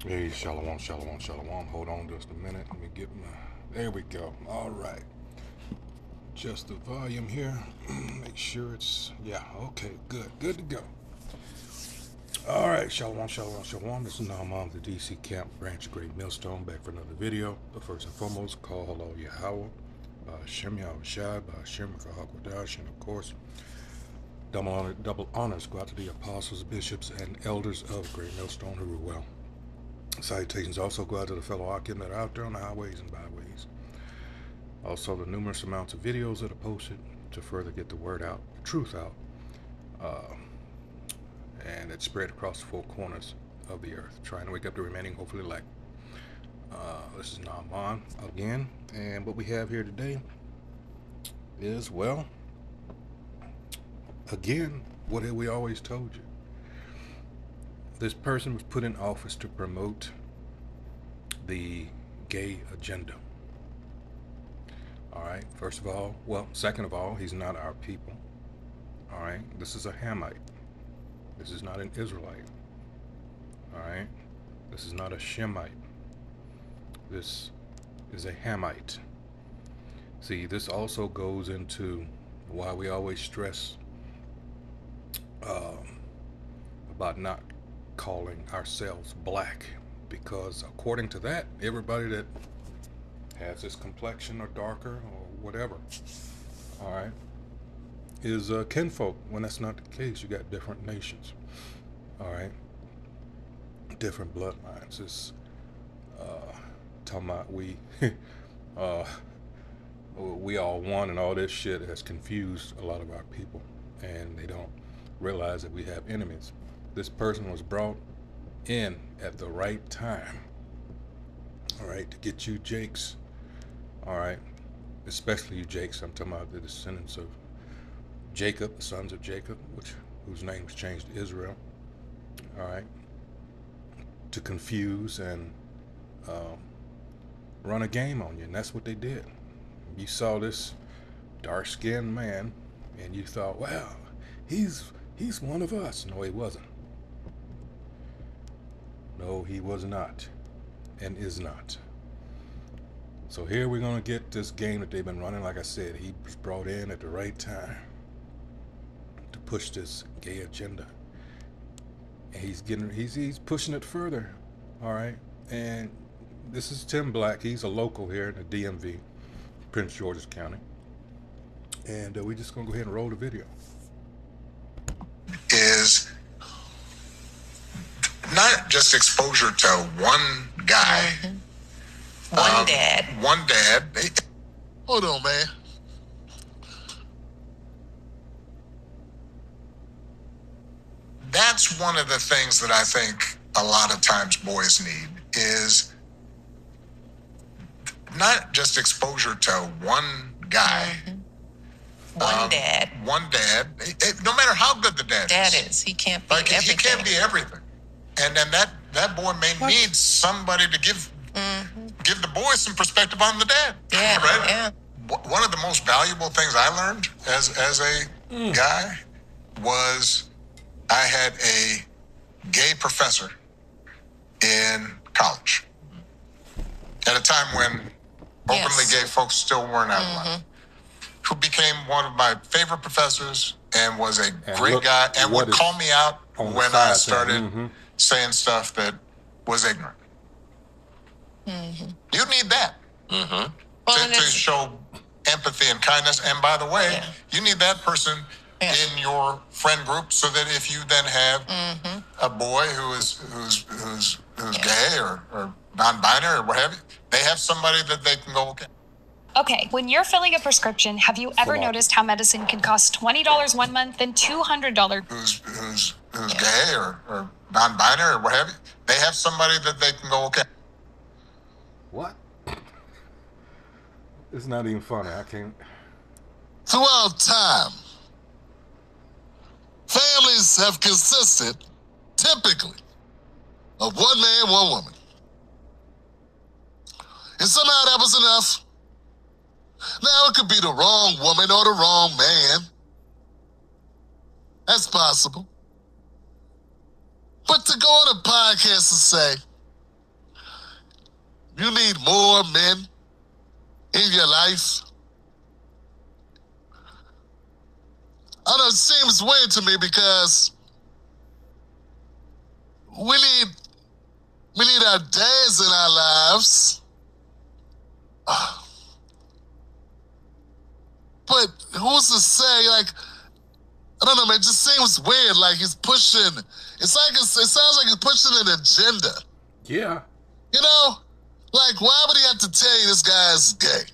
Hey, shalom, shalom, shalom. Hold on just a minute. Let me get my. There we go. All right. Just the volume here. Make sure it's. Yeah, okay, good. Good to go. All right, shalom, shalom, shalom. This is Naaman of the DC Camp Branch of Great Millstone, back for another video. But first and foremost, call hello Yahweh, Shem Yahweh Shai, Shem Kahakwadash, and of course, double honors go out to the apostles, bishops, and elders of Great Millstone who were well. Salutations also go out to the fellow Akim that are out there on the highways and byways. Also, the numerous amounts of videos that are posted to further get the word out, the truth out, and it's spread across the four corners of the earth, trying to wake up the remaining, hopefully, elect. This is Naaman again, and what we have here today is, well, again, what have we always told you? This person was put in office to promote the gay agenda. All right, first of all, well, second of all, he's not our people. All right, this is a Hamite. This is not an Israelite. All right, this is not a Shemite. This is a Hamite. See, this also goes into why we always stress about not calling ourselves black, because according to that, everybody that has this complexion or darker or whatever, all right, is kinfolk, when that's not the case. You got different nations, all right, different bloodlines. It's talking about we we all one, and all this shit has confused a lot of our people, and they don't realize that we have enemies. This person was brought in at the right time, all right, to get you Jakes, all right, especially you Jakes. I'm talking about the descendants of Jacob, the sons of Jacob, whose name was changed to Israel, all right, to confuse and run a game on you, and that's what they did. You saw this dark-skinned man, and you thought, well, he's one of us. No, he wasn't. No, he was not, and is not. So here we're going to get this game that they've been running. Like I said, he was brought in at the right time to push this gay agenda. And he's pushing it further, all right? And this is Tim Black. He's a local here in the DMV, Prince George's County. And we're just going to go ahead and roll the video. Is not just exposure to one guy, one dad. One dad. Hold on, man. That's one of the things that I think a lot of times boys need, is not just exposure to one guy. One dad. One dad. No matter how good the dad is. He can't be everything. He can't be everything. And then that boy may need somebody to give the boy some perspective on the dad. Yeah, right? yeah. One of the most valuable things I learned as a guy was I had a gay professor in college at a time when openly gay folks still weren't outlawed, who became one of my favorite professors and was a great guy, and would call me out when I started saying stuff that was ignorant. You need that to show empathy and kindness. And by the way, you need that person in your friend group, so that if you then have a boy who's gay or non-binary or what have you, they have somebody that they can go, okay. Okay, when you're filling a prescription, have you ever noticed how medicine can cost $20 one month and $200? Who's gay or non-binary or what have you, they have somebody that they can go, okay. What? It's not even funny. I can't. Throughout time, families have consisted typically of one man, one woman. And somehow that was enough. Now it could be the wrong woman or the wrong man. That's possible. But to go on a podcast and say, You need more men in your life. I know it seems weird to me because we need our dads in our lives. But who's to say, like, I don't know, man, it just seems weird. Like he's pushing, it sounds like he's pushing an agenda. Yeah. You know? Like, why would he have to tell you this guy is gay?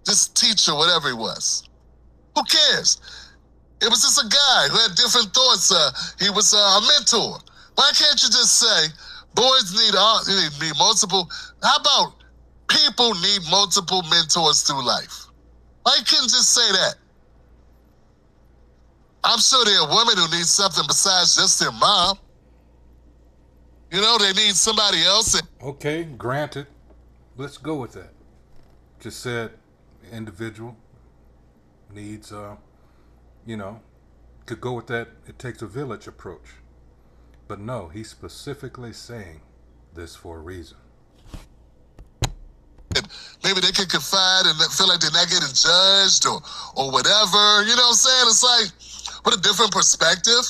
This teacher, whatever he was. Who cares? It was just a guy who had different thoughts. He was a mentor. Why can't you just say, boys need multiple, how about people need multiple mentors through life? Why couldn't you just say that? I'm sure there are women who need something besides just their mom. You know, they need somebody else. Okay, granted. Let's go with that. Just said individual needs, could go with that it takes a village approach. But no, he's specifically saying this for a reason. Maybe they can confide and feel like they're not getting judged or whatever. You know what I'm saying? It's like, what a different perspective.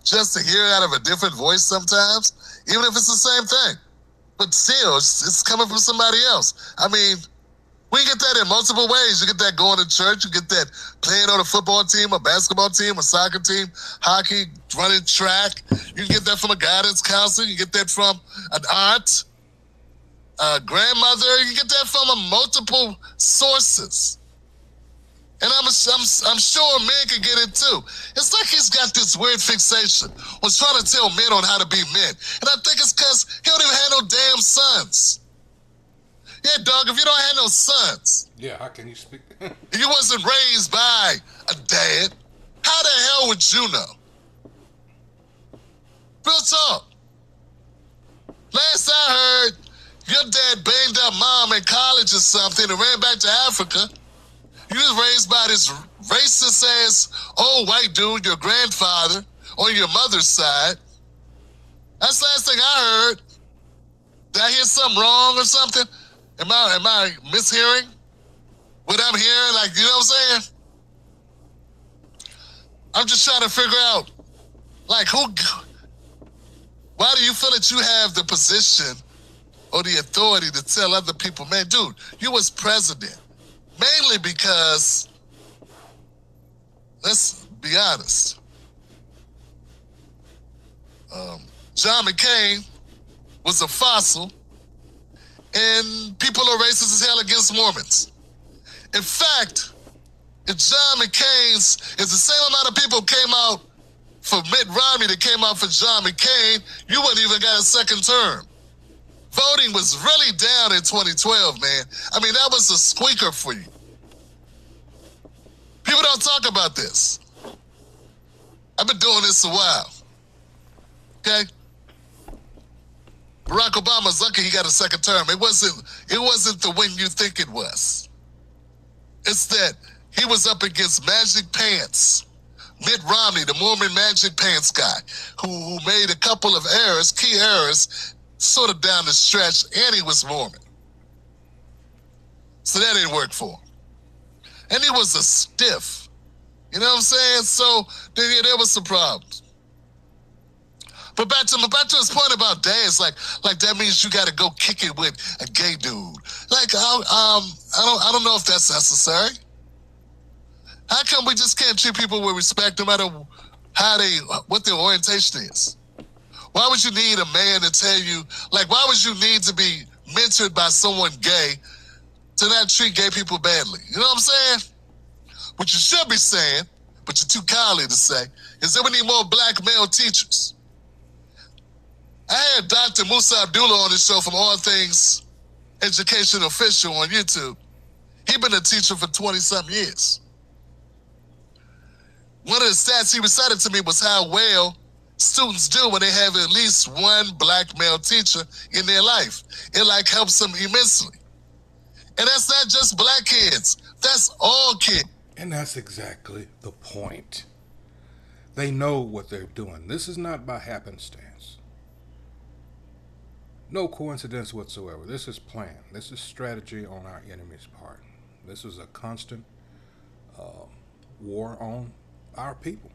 Just to hear it out of a different voice sometimes, even if it's the same thing. But still, it's coming from somebody else. I mean, we get that in multiple ways. You get that going to church. You get that playing on a football team, a basketball team, a soccer team, hockey, running track. You can get that from a guidance counselor. You get that from an aunt, a grandmother. You get that from multiple sources. And I'm sure men can get it too. It's like he's got this weird fixation on trying to tell men on how to be men. And I think it's because he don't even have no damn sons. Yeah, dog, if you don't have no sons. Yeah, how can you speak? You wasn't raised by a dad. How the hell would you know? Real talk. Last I heard, your dad banged up mom in college or something and ran back to Africa. You was raised by this racist ass old white dude, your grandfather, on your mother's side. That's the last thing I heard. Did I hear something wrong or something? Am I mishearing what I'm hearing? Like, you know what I'm saying? I'm just trying to figure out, like, why do you feel that you have the position or the authority to tell other people, man, dude, you was president? Mainly because, let's be honest, John McCain was a fossil, and people are racist as hell against Mormons. In fact, if John McCain's, if the same amount of people came out for Mitt Romney that came out for John McCain, you wouldn't even got a second term. Voting was really down in 2012, man. I mean, that was a squeaker for you. People don't talk about this. I've been doing this a while. Okay? Barack Obama's lucky he got a second term. It wasn't the win you think it was. It's that he was up against Magic Pants. Mitt Romney, the Mormon Magic Pants guy, who made a couple of errors, key errors, sort of down the stretch, and he was Mormon. So that didn't work for him. And he was a stiff. You know what I'm saying? So there was some problems. But back to his point about dads, like that means you got to go kick it with a gay dude. Like I don't know if that's necessary. How come we just can't treat people with respect no matter what their orientation is? Why would you need a man to tell you, like, why would you need to be mentored by someone gay to not treat gay people badly? You know what I'm saying? What you should be saying, but you're too cowardly to say, is that we need more black male teachers. I had Dr. Musa Abdullah on this show from All Things Education Official on YouTube. He's been a teacher for 20-something years. One of the stats he recited to me was how well students do when they have at least one black male teacher in their life. It like helps them immensely. And that's not just black kids. That's all kids. And that's exactly the point. They know what they're doing. This is not by happenstance. No coincidence whatsoever. This is planned. This is strategy on our enemy's part. This is a constant war on our people.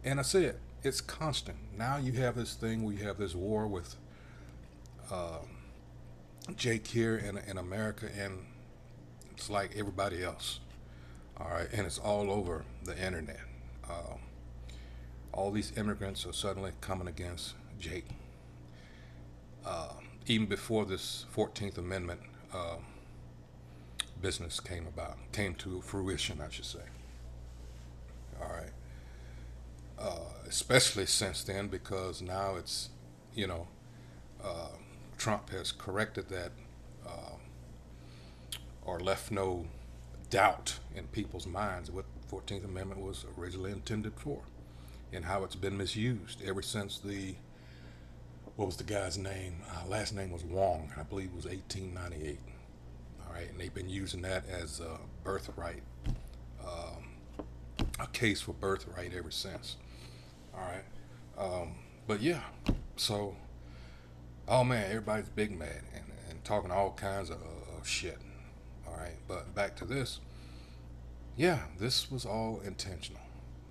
And I said, it's constant. Now you have this thing where you have this war with Jake here in America, and it's like everybody else. All right, and it's all over the internet. All these immigrants are suddenly coming against Jake. Even before this 14th Amendment business came to fruition, I should say. All right. Especially since then, because now it's, Trump has corrected that or left no doubt in people's minds what the 14th Amendment was originally intended for and how it's been misused ever since what was the guy's name? Last name was Wong, I believe it was 1898. All right, and they've been using that as a birthright, a case for birthright ever since. All right, but yeah, so, oh man, everybody's big mad and talking all kinds of shit. All right, but back to this. Yeah, this was all intentional.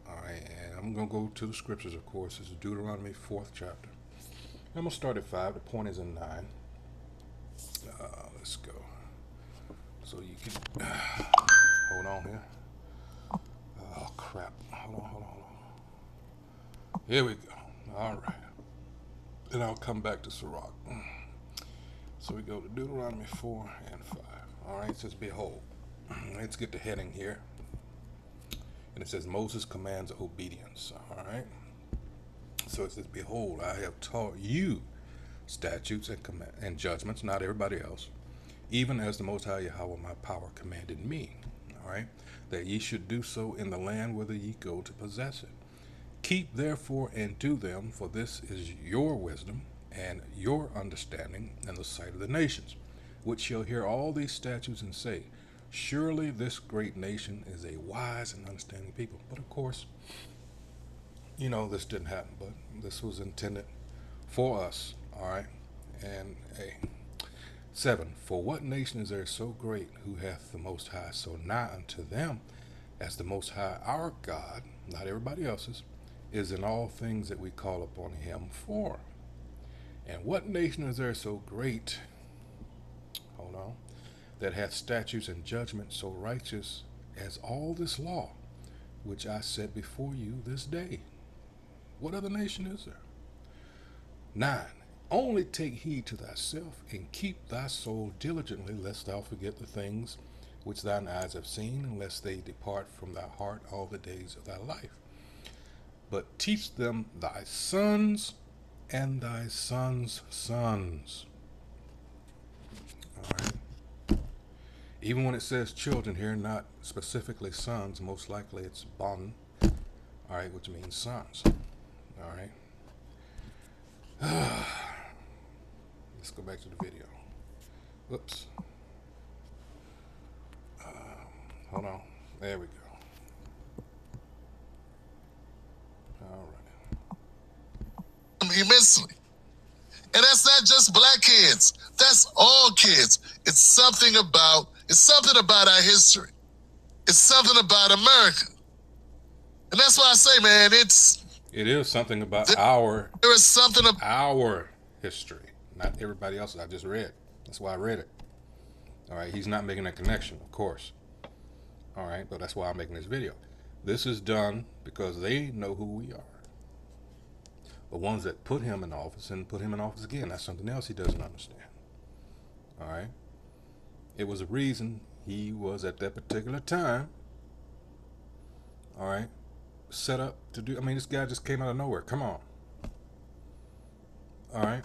All right, and I'm going to go to the scriptures, of course. This is Deuteronomy 4th chapter. I'm going to start at 5. The point is in 9. Let's go. So you can... hold on here. Oh, crap. Hold on. Here we go. All right. Then I'll come back to Sirach. So we go to Deuteronomy 4 and 5. All right, it says, behold. Let's get the heading here. And it says, Moses commands obedience. All right. So it says, behold, I have taught you statutes and judgments, not everybody else, even as the Most High Yahweh my power commanded me. All right. That ye should do so in the land whither ye go to possess it. Keep therefore and do them, for this is your wisdom and your understanding in the sight of the nations, which shall hear all these statutes and say, surely this great nation is a wise and understanding people. But of course, this didn't happen, but this was intended for us. All right. And 7, for what nation is there so great who hath the Most High so nigh unto them as the Most High our God, not everybody else's, is in all things that we call upon him for? And what nation is there so great, hold on, that hath statutes and judgments so righteous as all this law, which I set before you this day? What other nation is there? 9, only take heed to thyself, and keep thy soul diligently, lest thou forget the things which thine eyes have seen, and lest they depart from thy heart all the days of thy life. But teach them thy sons and thy sons' sons. All right. Even when it says children here, not specifically sons, most likely it's bon, all right, which means sons. All right. Let's go back to the video. Whoops. Hold on. There we go. All right. Immensely. And that's not just black kids. That's all kids. It's something about our history. It's something about America. And that's why I say, man, it is something about our history, not everybody else's. I just read. That's why I read it. All right, he's not making a connection, of course. All right, but that's why I'm making this video. This is done because they know who we are. The ones that put him in office and put him in office again, that's something else he doesn't understand. All right, it was a reason he was at that particular time, all right, set up to do. I mean, this guy just came out of nowhere. Come on. All right.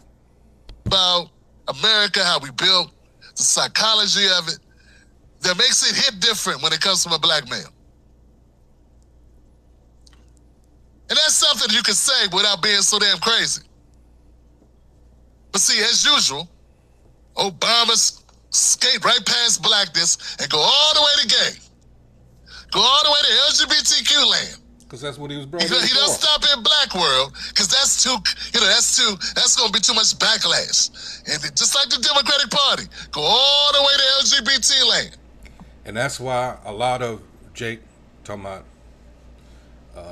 About America, how we built, the psychology of it, that makes it hit different when it comes from a black male. And that's something you can say without being so damn crazy. But see, as usual, Obama skate right past blackness and go all the way to gay. Go all the way to LGBTQ land. Because that's what he was brought He in for. don't stop in black world, because that's too, that's going to be too much backlash. And just like the Democratic Party, go all the way to LGBT land. And that's why a lot of Jake, talking about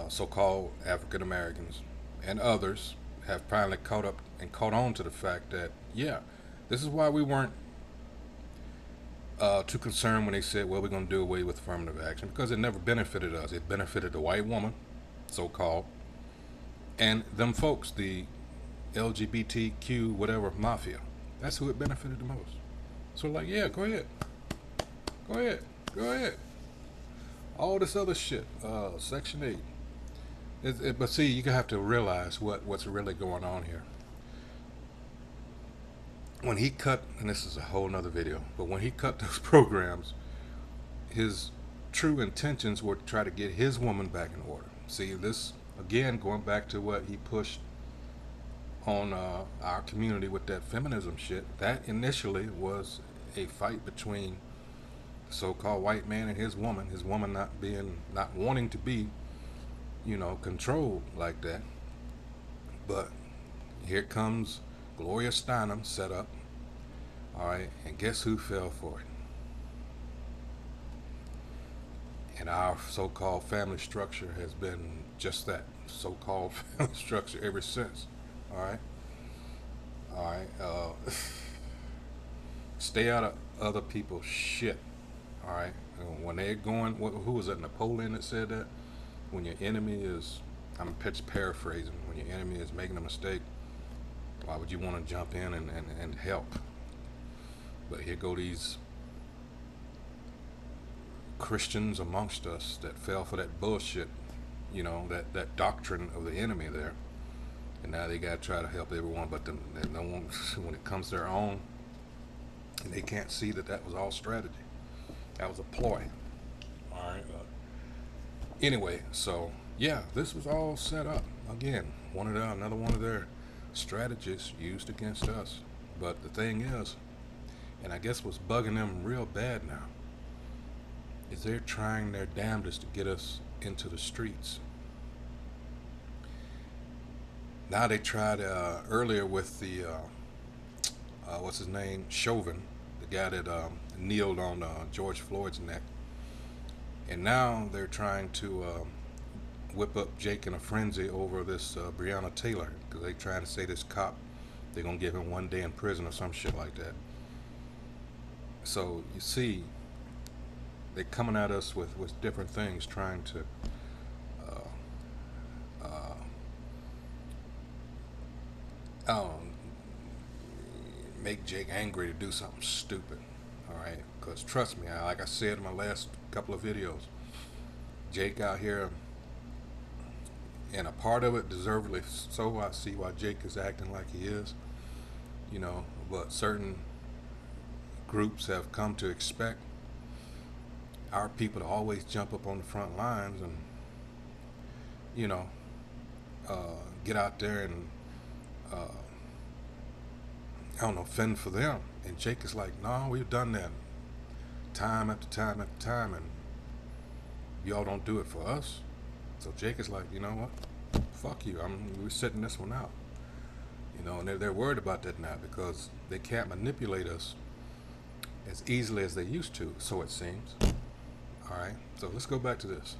so-called African Americans and others, have finally caught up and caught on to the fact that, yeah, this is why we weren't too concerned when they said, well, we're going to do away with affirmative action, because it never benefited us. It benefited the white woman, so-called, and them folks, the LGBTQ whatever mafia. That's who it benefited the most. So like, yeah, go ahead. All this other shit, Section 8. But see, you have to realize what's really going on here. When he cut, and this is a whole nother video, but when he cut those programs, his true intentions were to try to get his woman back in order. See, this, again, going back to what he pushed on our community with that feminism shit, that initially was a fight between the so-called white man and his woman not wanting to be, controlled like that. But here comes Gloria Steinem set up, all right, and guess who fell for it? And our so-called family structure has been just that, so-called family structure ever since. All right. Stay out of other people's shit. All right. When they're going, who was that? Napoleon that said that. When your enemy is, I'm paraphrasing. When your enemy is making a mistake, why would you want to jump in and help? But here go these Christians amongst us that fell for that bullshit, that doctrine of the enemy there. And now they got to try to help everyone, but no one, when it comes to their own, and they can't see that was all strategy. That was a ploy. All right. Anyway, so yeah, this was all set up. Again, another one of their strategies used against us. But the thing is, and I guess what's bugging them real bad now, is they're trying their damnedest to get us into the streets. Now they tried earlier with the what's his name, Chauvin, the guy that kneeled on George Floyd's neck, and now they're trying to whip up Jake in a frenzy over this Breonna Taylor, because they're trying to say this cop, they're gonna give him 1 day in prison or some shit like that. So you see, they're coming at us with different things, trying to make Jake angry to do something stupid. All right, because trust me, like I said in my last couple of videos, Jake out here, and a part of it deservedly so. I see why Jake is acting like he is, but certain groups have come to expect our people to always jump up on the front lines and get out there and fend for them. And Jake is like, no, we've done that time after time after time, and y'all don't do it for us. So Jake is like, you know what, fuck you, we're sitting this one out. And they're worried about that now, because they can't manipulate us as easily as they used to, so it seems. All right, so let's go back to this.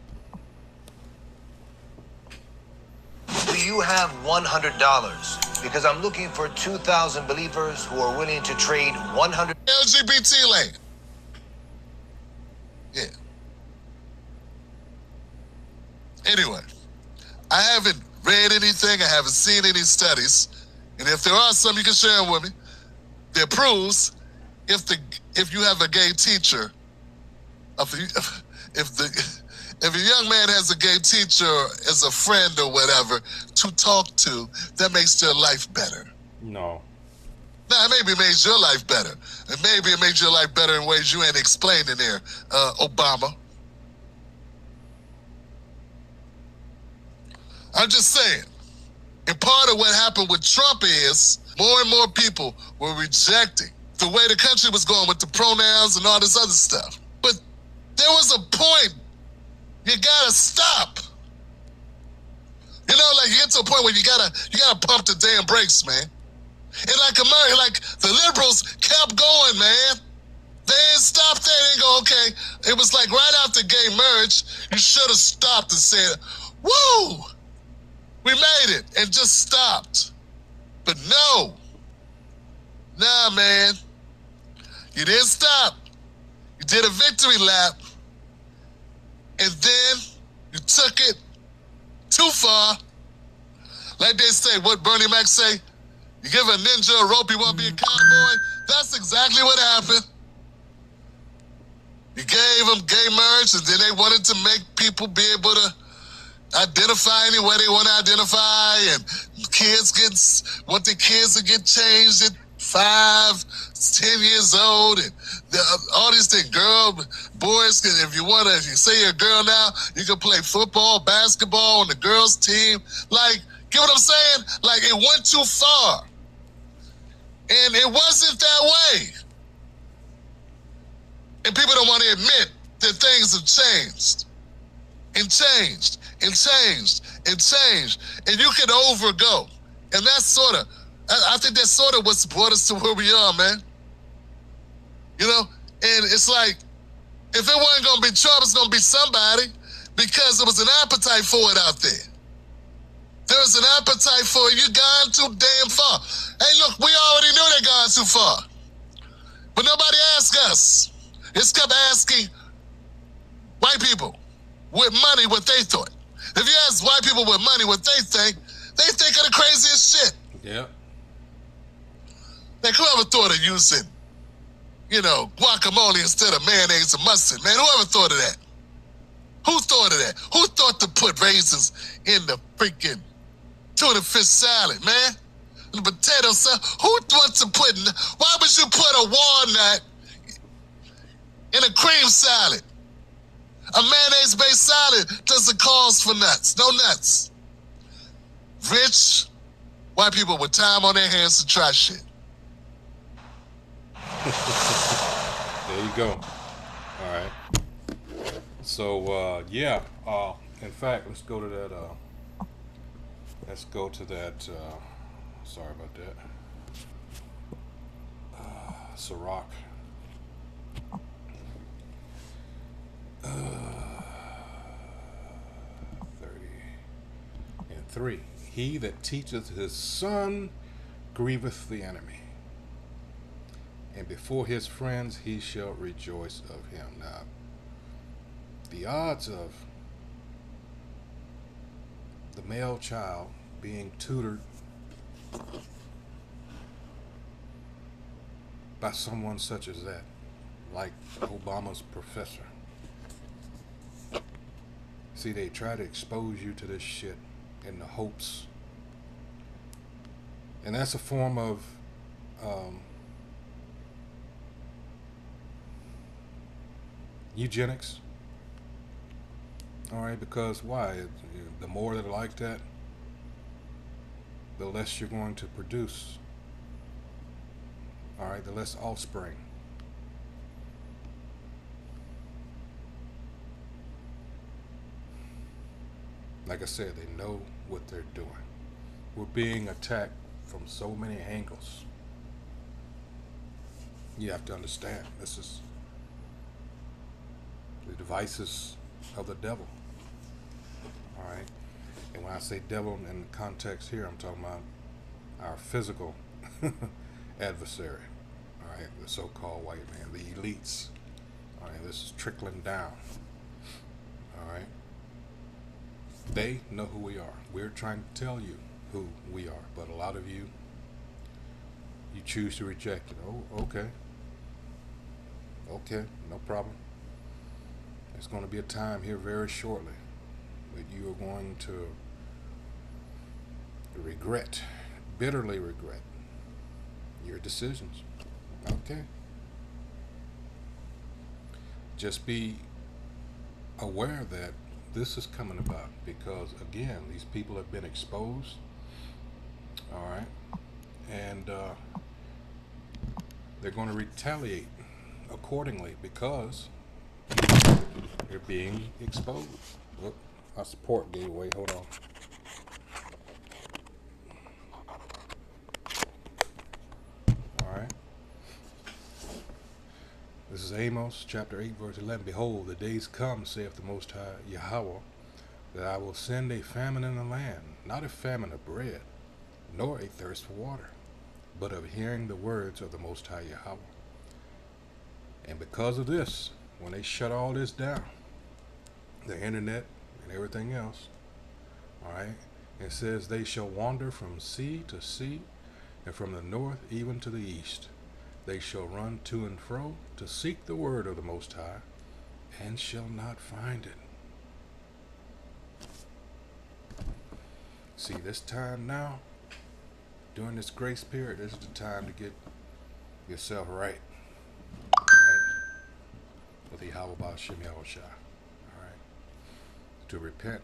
Do you have $100? Because I'm looking for 2,000 believers who are willing to trade 100. LGBT land. Yeah. Anyway, I haven't read anything. I haven't seen any studies. And if there are some, you can share them with me. That proves if you have a gay teacher, if a young man has a gay teacher as a friend or whatever to talk to, that makes their life better. No. Now, maybe it makes your life better. And maybe it makes your life better in ways you ain't explaining there, Obama. I'm just saying. And part of what happened with Trump is more and more people were rejecting the way the country was going with the pronouns and all this other stuff. But there was a point. You gotta stop. Like, get to a point where you gotta pump the damn brakes, man. And like America, like the liberals kept going, man. They didn't stop there. They didn't go, okay. It was like right after gay marriage, you should have stopped and said, woo, we made it, and just stopped. But no. Nah, man. You didn't stop. You did a victory lap. And then you took it too far. Like they say, what Bernie Mac say, you give a ninja a rope, he won't be a cowboy. That's exactly what happened. You gave them gay marriage, and then they wanted to make people be able to identify any way they want to identify, and want their kids to get changed at 5, 10 years old, and all these things. Boys, if you say you're a girl now, you can play football, basketball on the girls' team. Like, get what I'm saying? Like, it went too far. And it wasn't that way. And people don't want to admit that things have changed. And changed. And changed. And changed. And you can overgo. And that's I think that's sort of what's brought us to where we are, man. You know? And it's like, if it wasn't going to be Trump, it's going to be somebody, because there was an appetite for it out there. There was an appetite for it. You've gone too damn far. Hey, look, we already knew they'd gone too far. But nobody asked us. It's kept asking white people with money what they thought. If you ask white people with money what they think of the craziest shit. Yeah. Like, whoever thought of using, guacamole instead of mayonnaise and mustard, man? Whoever thought of that? Who thought of that? Who thought to put raisins in the freaking tuna fish salad, man? The potato salad. Who wants to why would you put a walnut in a cream salad? A mayonnaise-based salad doesn't cause for nuts. No nuts. Rich white people with time on their hands to try shit. There you go. All right. So, yeah. In fact, let's go to that. Sorry about that. Ciroc. 30:3. He that teacheth his son grieveth the enemy, and before his friends he shall rejoice of him. Now, the odds of the male child being tutored by someone such as that, like Obama's professor. See, they try to expose you to this shit in the hopes, and that's a form of eugenics. All right, because why? The more that are like that, the less you're going to produce. All right, the less offspring. Like I said, they know what they're doing. We're being attacked from so many angles. You have to understand, this is the devices of the devil. All right? And when I say devil in the context here, I'm talking about our physical adversary. All right? The so-called white man, the elites. All right? This is trickling down. All right? They know who we are. We're trying to tell you who we are, but a lot of you choose to reject it. Oh, okay. Okay, no problem. There's going to be a time here very shortly that you are going to regret, bitterly regret your decisions. Okay. Just be aware that this is coming about because, again, these people have been exposed. All right. And they're going to retaliate accordingly because they're being exposed. Look, our support gave away. Hold on. This is Amos chapter 8 verse 11. Behold, the days come, saith the Most High Yahweh, that I will send a famine in the land, not a famine of bread, nor a thirst for water, but of hearing the words of the Most High Yahweh. And because of this, when they shut all this down, the internet and everything else, all right, it says they shall wander from sea to sea, and from the north even to the east. They shall run to and fro to seek the word of the Most High, and shall not find it. See, this time now, during this grace period, this is the time to get yourself right. With the Yahweh Ba'Shem Yahushua. Alright. To repent.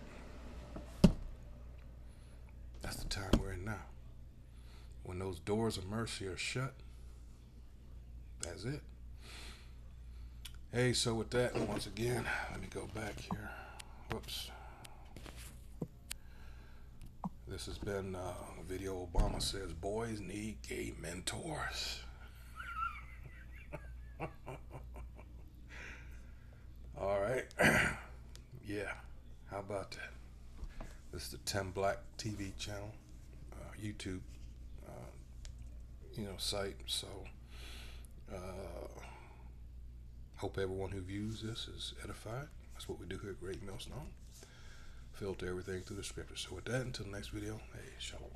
That's the time we're in now. When those doors of mercy are shut, that's it. Hey, so with that, once again, let me go back here. Whoops. This has been a video Obama says boys need gay mentors. All right. Yeah. How about that? This is the Tim Black TV channel, YouTube, site. So, hope everyone who views this is edified. That's what we do here at Great Millstone. Filter everything through the scriptures. So with that, until the next video, hey, shalom.